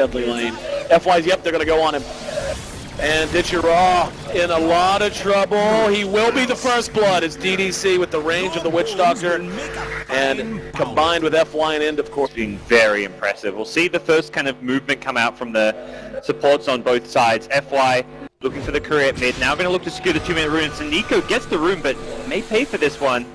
deadly lane. FY's, yep, they're going to go on him. And VG.R in a lot of trouble. He will be the first blood as DDC with the range of the Witch Doctor. And combined with FY and End, of course. Being very impressive. We'll see the first kind of movement come out from the supports on both sides. FY looking for the career at mid. Now going to look to secure the 2-minute rune. So Nico gets the rune, but may pay for this one.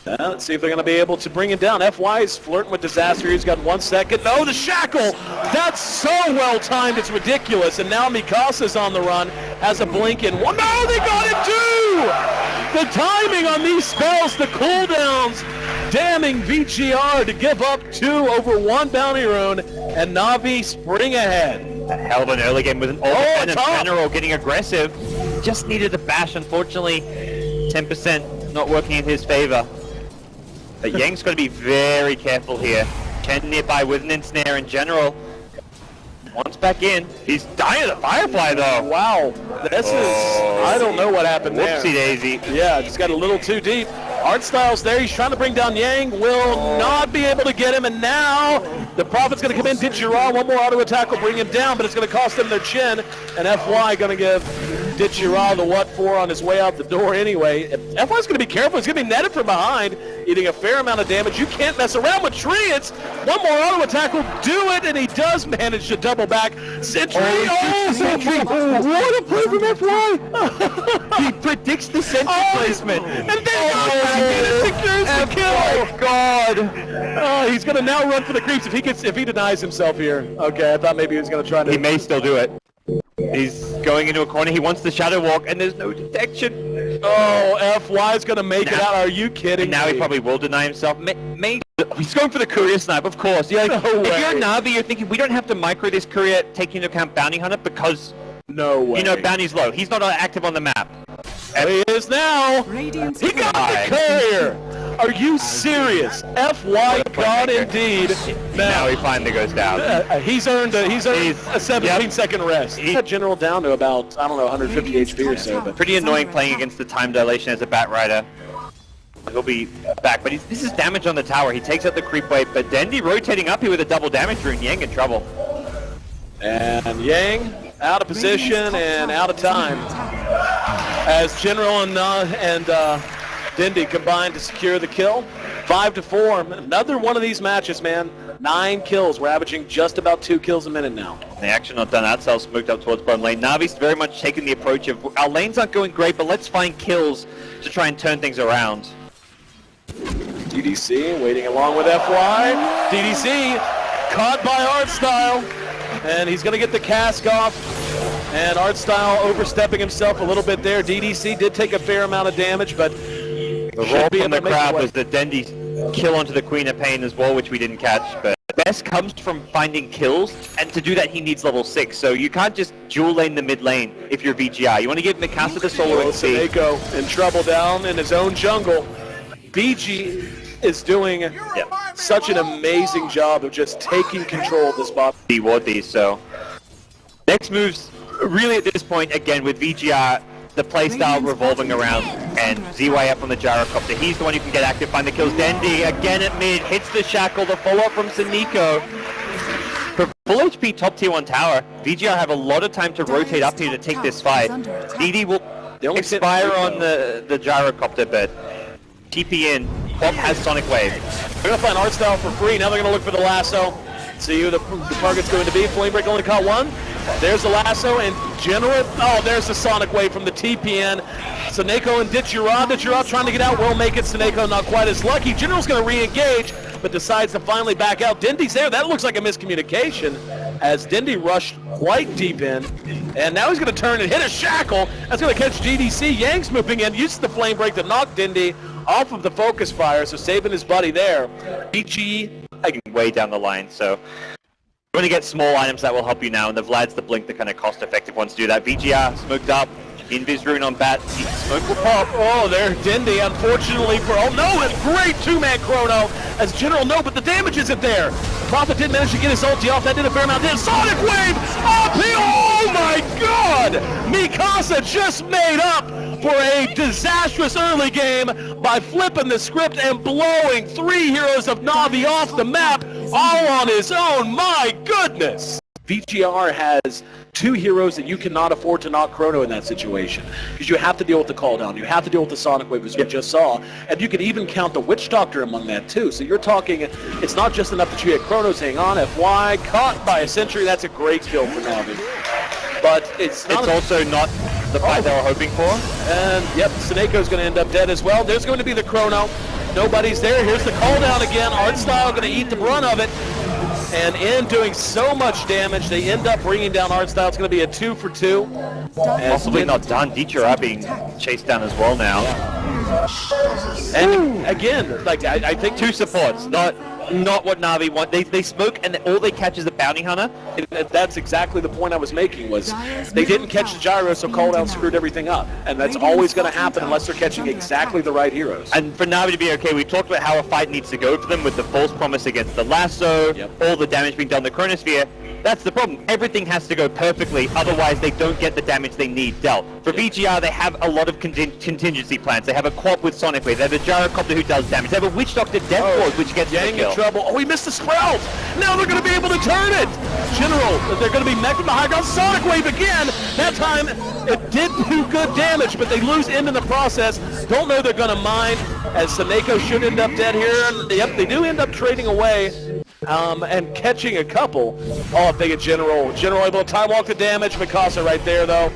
Let's see if they're going to be able to bring him down. FY is flirting with disaster. He's got 1 second. No, the shackle! That's so well timed, it's ridiculous. And now Mikasa's on the run, has a blink in one. No, they got it too! The timing on these spells, the cooldowns, damning VG.R to give up 2 over 1 bounty rune, and NaVi spring ahead. A hell of an early game with an ult and a general getting aggressive. Just needed the bash, unfortunately. 10% not working in his favor. But Yang's got to be very careful here. Chen nearby with an ensnare in general. Once back in, he's dying to Firefly though. Wow, this is, I don't know what happened there. Whoopsie daisy. Yeah, just got a little too deep. Artstyle's there, he's trying to bring down Yang, will not be able to get him, and now the Prophet's going to come in. VG.R, one more auto attack will bring him down, but it's going to cost them their chin, and FY going to give VG.R the what for on his way out the door anyway. FY's going to be careful, he's going to be netted from behind, eating a fair amount of damage. You can't mess around with Treants. One more auto attack will do it, and he does manage to double back. Sentry, Sentry! What a play from FY! He predicts the sentry placement. And then it secures the kill. Oh God! He's going to now run for the creeps if he denies himself here. Okay, I thought maybe he was going to try to... He may still do it. He's going into a corner, he wants the shadow walk, and there's no detection. Oh, FY's going to make it out, are you kidding now me? He probably will deny himself. He's going for the courier snipe, of course. You're like, no if way. you're NaVi, you're thinking, we don't have to micro this courier, taking into account Bounty Hunter, because, no way. You know, Bounty's low. He's not active on the map. He is now. He got the courier. Are you serious? FY got indeed. Now he finally goes down. He's earned a 17-second rest. He's got General down to about, I don't know, 150 HP or so. But pretty annoying playing against the time dilation as a Bat Rider. He'll be back, but this is damage on the tower. He takes out the creep wave, but Dendy rotating up here with a double damage rune. Yang in trouble. And Yang out of position and out of time. As General and Dindy combined to secure the kill. 5-4. Another one of these matches, man. 9 kills. We're averaging just about 2 kills a minute now. The action not done. Outsell smoked up towards bottom lane. Navi's very much taking the approach of our lanes aren't going great, but let's find kills to try and turn things around. DDC waiting along with FY. DDC caught by Artstyle, and he's going to get the cask off. And Artstyle overstepping himself a little bit there. DDC did take a fair amount of damage, but the roll from the crowd was the Dendy kill onto the Queen of Pain as well, which we didn't catch. But best comes from finding kills, and to do that he needs level 6. So you can't just dual lane the mid lane if you're VG.R. You want to give Mikasa the solo XP. Saneko in trouble down in his own jungle. BG is doing such an amazing job of just taking control of this bot. He ward these, so next moves really at this point again with VG.R, the playstyle revolving around, and ZY up on the gyrocopter. He's the one who can get active, find the kills. Dendy again at mid, hits the shackle, the follow-up from Saneko. For full HP top tier 1 tower, VG.R have a lot of time to rotate up here to take this fight. DD will expire on the gyrocopter, but TP in, Pop has Sonic Wave. They're going to find Artstyle for free, now they're going to look for the lasso. See who the target's going to be. Flame Break only caught 1. There's the lasso, and General, oh, there's the Sonic Wave from the TPN. Saneko and VG.R trying to get out, will make it. Saneko not quite as lucky. General's going to re-engage, but decides to finally back out. Dindy's there. That looks like a miscommunication as Dindy rushed quite deep in, and now he's going to turn and hit a shackle. That's going to catch GDC. Yang's moving in, uses the Flame Break to knock Dindy off of the focus fire, so saving his buddy there. BG way down the line, so you're going to get small items that will help you now, and the Vlad's the blink, the kind of cost-effective ones to do that. VG.R smoked up, Invis rune on Bat, smoke will pop. Oh, there, Dindy, unfortunately for, oh no, a great 2-man chrono, as General no, but the damage isn't there. Prophet did manage to get his ulti off, that did a fair amount. Sonic Wave, up here, oh my god! Mikasa just made up for a disastrous early game by flipping the script and blowing 3 heroes of NaVi off the map all on his own. My goodness! VG.R has two heroes that you cannot afford to knock Chrono in that situation, because you have to deal with the call down, you have to deal with the Sonic Wave as we just saw, and you could even count the Witch Doctor among that too. So you're talking, it's not just enough that you hit Chronos, hang on, FY, caught by a Sentry, that's a great kill for NaVi. But it's also not the fight they were hoping for. And yep, Saneko's going to end up dead as well. There's going to be the Chrono. Nobody's there. Here's the call down again. Artstyle going to eat the brunt of it. And in doing so much damage, they end up bringing down Artstyle. It's going to be a 2 for 2. Possibly not done. VG.R being chased down as well now. And again, like I think two supports, not what NaVi want. They smoke and all they catch is a bounty hunter. That's exactly the point I was making, was they didn't catch the gyro, so cooldown screwed everything up. And that's always going to happen unless they're catching exactly the right heroes. And for NaVi to be okay, we talked about how a fight needs to go for them with the false promise against the lasso, all the damage being done the Chronosphere. That's the problem. Everything has to go perfectly, otherwise they don't get the damage they need dealt. For VG.R, they have a lot of contingency plans. They have a quad with Sonic Wave, they have a Gyrocopter who does damage, they have a Witch Doctor Death Ward which gets Yang the kill. in trouble. Oh, he missed the Sprout! Now they're going to be able to turn it! General, they're going to be mech from the high ground. Sonic Wave again! That time, it did do good damage, but they lose end in the process. Don't know they're going to mind, as Saneko should end up dead here. Yep, they do end up trading away. And catching a couple. Oh, if they get General. General able to time walk the damage. Mikasa right there, though.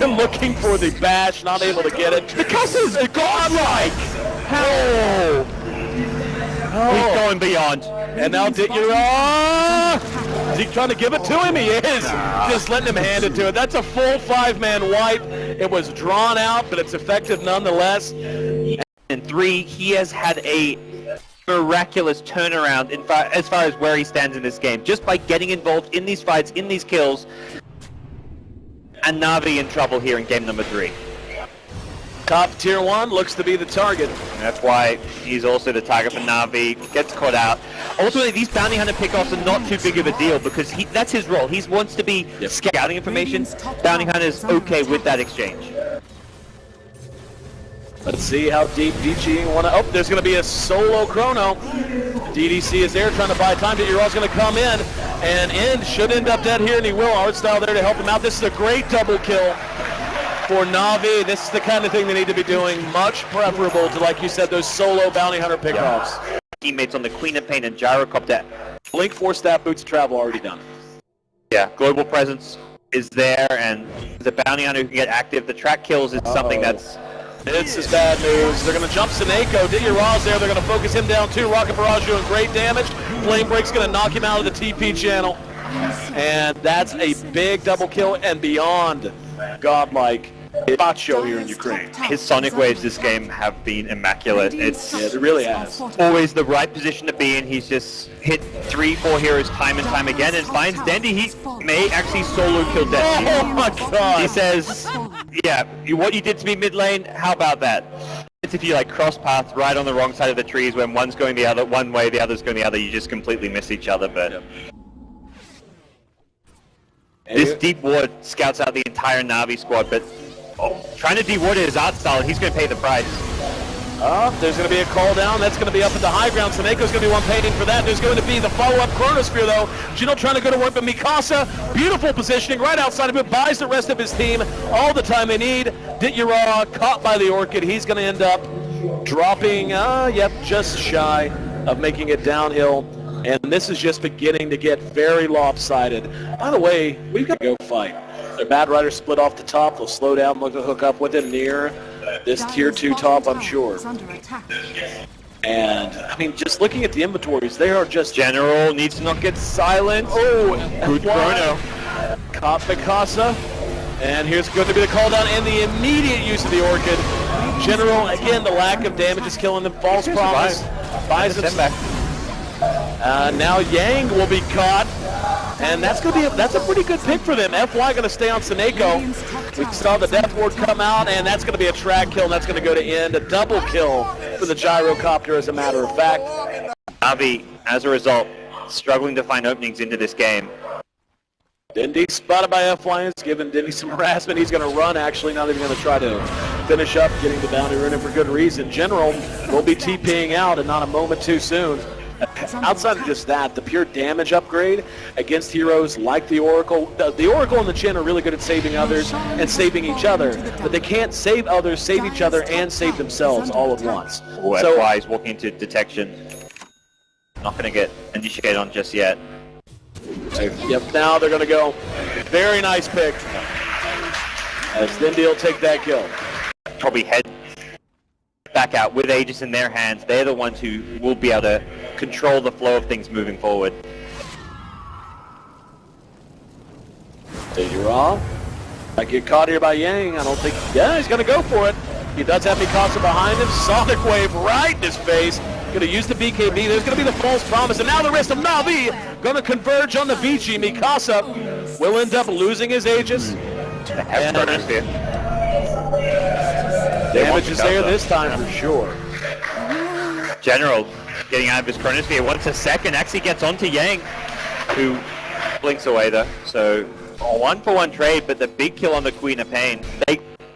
Looking for the bash, not able to get it. Mikasa is godlike! How? He's going beyond. And now is he trying to give it to him? He is. Just letting him hand it to it. That's a full 5-man wipe. It was drawn out, but it's effective nonetheless. And 3, he has had a miraculous turnaround as far as where he stands in this game, just by getting involved in these fights, in these kills. And NaVi in trouble here in game number 3. Top tier 1 looks to be the target. That's why he's also the target for NaVi. Gets caught out. Ultimately, these bounty hunter pickoffs are not too big of a deal because that's his role. He wants to be scouting information. Bounty hunter's okay with that exchange. Let's see how deep DG want to... Oh, there's going to be a solo Chrono. DDC is there trying to buy time. DDR's going to come in, and End should end up dead here, and he will. Artstyle there to help him out. This is a great double kill for NaVi. This is the kind of thing they need to be doing. Much preferable to, like you said, those solo bounty hunter pickoffs. Teammates on the Queen of Pain and Gyrocopter. Blink 4 staff boots of travel already done. Yeah, global presence is there, and the bounty hunter who can get active. The track kills is something that's... This is bad news. They're going to jump Saneko. Ra's there. They're going to focus him down too. Rocket Barrage doing great damage. Flame Break's going to knock him out of the TP channel. And that's a big double kill and beyond godlike Bacho here in Ukraine. His Sonic Waves this game have been immaculate. It really has. Always the right position to be in. He's just hit 3-4 heroes time and time again and finds Dendy. He may actually solo kill Dendy. Oh my god! He says, yeah, what you did to me mid lane, how about that? It's if you like cross paths right on the wrong side of the trees when one's going the other one way, the other's going the other, you just completely miss each other, but... This deep ward scouts out the entire NaVi squad, but trying to de-ward it is Artstyle, and he's going to pay the price. There's going to be a call down. That's going to be up at the high ground. Saneko's going to be one paying for that. There's going to be the follow-up Chronosphere, though. Gino trying to go to work, but Mikasa, beautiful positioning right outside of it, buys the rest of his team all the time they need. Dityara caught by the Orchid. He's going to end up dropping, just shy of making it downhill. And this is just beginning to get very lopsided. By the way, we've got to go fight. Their Bad Riders split off the top. They'll slow down, look to hook up with him near this tier 2 top, I'm sure. And, I mean, just looking at the inventories, they are just... General needs to not get silent. Oh, good Chrono. Caught Mikasa. And here's going to be the call down and the immediate use of the Orchid. General, again, the lack of damage is killing them. False promise. Buys it back. Now Yang will be caught. And that's going to be that's a pretty good pick for them. FY going to stay on Saneko. We saw the Death Ward come out, and that's going to be a track kill, and that's going to go to End. A double kill for the Gyrocopter, as a matter of fact. NaVi, as a result, struggling to find openings into this game. Dindy spotted by FY, is giving Dindy some harassment. He's going to run, actually, not even going to try to finish up getting the bounty running for good reason. General will be TPing out, and not a moment too soon. Outside of just that, the pure damage upgrade against heroes like the Oracle. The Oracle and the Jhin are really good at saving others and saving each other, but they can't save others, save each other, and save themselves all at once. Oh, so FY is walking into detection. Not going to get initiated on just yet. Yep, now they're going to go. Very nice pick. As Dindy will take that kill. Probably head back out with Aegis in their hands. They're the ones who will be able to control the flow of things moving forward. VG.R. Might get caught here by Yang. I don't think... Yeah, he's going to go for it. He does have Mikasa behind him. Sonic Wave right in his face. Going to use the BKB. There's going to be the false promise. And now the rest of NaVi going to converge on the VG. Mikasa will end up losing his Aegis. Damage is there this time for sure. General getting out of his Chronosphere. Once a second, actually gets onto Yang, who blinks away though. So a 1-for-1 trade, but the big kill on the Queen of Pain.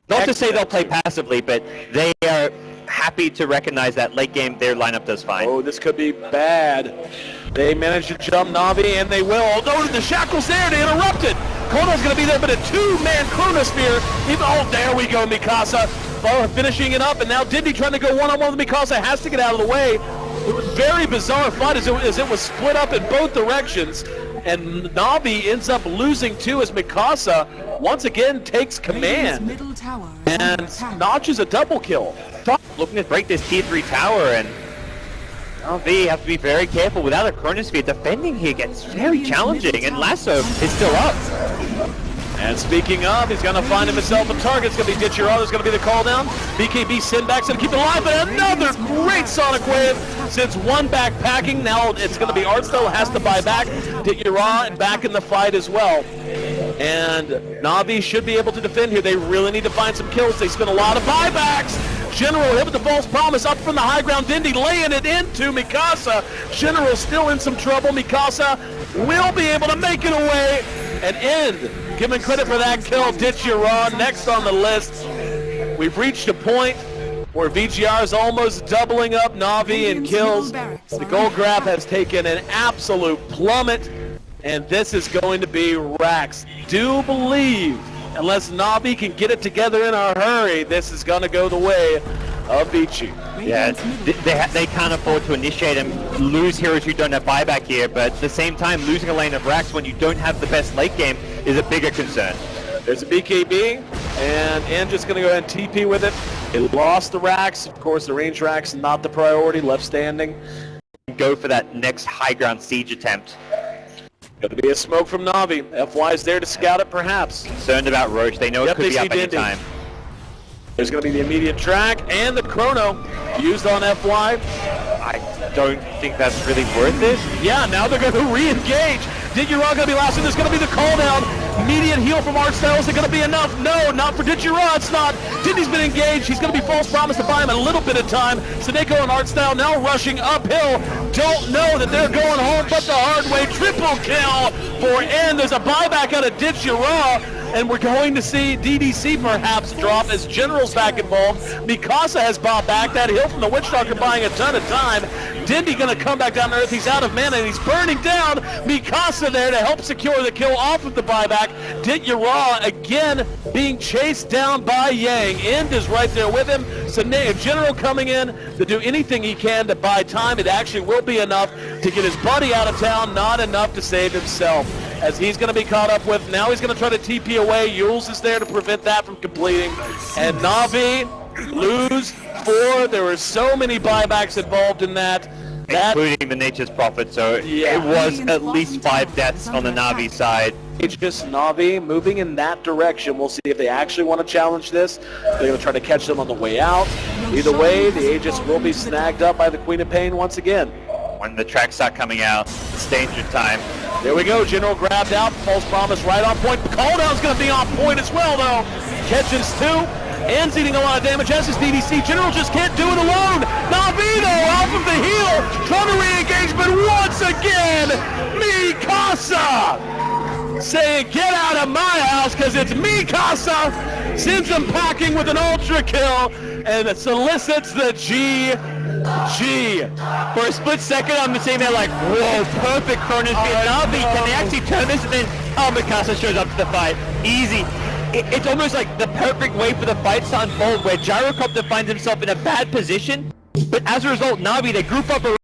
Not to say they'll play passively, but they are happy to recognize that late game their lineup does fine. Oh, this could be bad. They managed to jump NaVi, and they will. Oh, the Shackle's there to interrupt it. Kono's going to be there, but a two-man Chronosphere. Oh, there we go, Mikasa. Oh, finishing it up, and now Dindy trying to go one-on-one with Mikasa. Has to get out of the way. It was very bizarre fight as it was split up in both directions. And NaVi ends up losing too as Mikasa once again takes command and notches a double kill. Looking to break this tier 3 tower, and NaVi have to be very careful. Without a Chronosphere, defending here gets very challenging, and Lasso is still up. And speaking of, he's going to find himself a target. It's going to be VG.R. There's going to be the call down. BKB Sinback's going to keep it alive, but another great Sonic Wave sends one backpacking. Now it's going to be Artstyle has to buy back. VG.R back in the fight as well. And NaVi should be able to defend here. They really need to find some kills. They spend a lot of buybacks. General hit with the false promise up from the high ground. Dindy laying it into Mikasa. General still in some trouble. Mikasa will be able to make it away and end. Giving credit for that kill, VG.R next on the list. We've reached a point where VG.R is almost doubling up NaVi in kills. The gold grab has taken an absolute plummet, and this is going to be Rax. Do believe, unless NaVi can get it together in a hurry, this is going to go the way of VG. Yeah, they can't afford to initiate and lose heroes who don't have buyback here, but at the same time, losing a lane of Rax when you don't have the best late game is a bigger concern. There's a BKB, and just going to go ahead and TP with it. It lost the Rax. Of course, the range Rax not the priority, left standing. Go for that next high ground siege attempt. Going to be a smoke from NaVi. FY is there to scout it, perhaps. Concerned about Roche. They know it could be up any time. There's going to be the immediate track and the chrono used on FY. I don't think that's really worth it. Yeah, now they're going to re-engage. VG.R going to be last, and there's going to be the call down. Immediate heal from Artstyle. Is it going to be enough? No, not for VG.R. It's not. Dindy's been engaged. He's going to be false promise to buy him a little bit of time. Sadeko and Artstyle now rushing uphill. Don't know that they're going home, but the hard way. Triple kill for N. There's a buyback out of VG.R. And we're going to see DDC perhaps drop as General's back involved. Mikasa has bought back. That heal from the Witch Doctor buying a ton of time. Dindy going to come back down to earth. He's out of mana and he's burning down. Mikasa there to help secure the kill off of the buyback. VG.R again being chased down by Yang. End is right there with him. So General coming in to do anything he can to buy time. It actually will be enough to get his buddy out of town, not enough to save himself. As he's going to be caught up with. Now he's going to try to TP away. Yules is there to prevent that from completing. And NaVi lose 4. There were so many buybacks involved in that. Including the Nature's Prophet, so it was at least 5 deaths on the NaVi side. It's just NaVi moving in that direction. We'll see if they actually want to challenge this. They're going to try to catch them on the way out. Either way, the Aegis will be snagged up by the Queen of Pain once again. When the tracks start coming out, it's danger time. There we go. General grabbed out. False promise right on point. The call down's going to be on point as well, though. Catches 2. Ends eating a lot of damage as his DDC. General just can't do it alone. NaVi, though, off of the heel. Trying to re-engage, but once again, Mikasa saying, get out of my house, because it's Mikasa. Sends him packing with an ultra kill, and it solicits the G G. For a split second, I'm sitting there like, whoa, perfect Cronus hit. NaVi, can they actually turn this? And then, oh, Mikasa shows up to the fight. Easy. It's almost like the perfect way for the fights to unfold, where Gyrocopter finds himself in a bad position, but as a result, NaVi, they group up around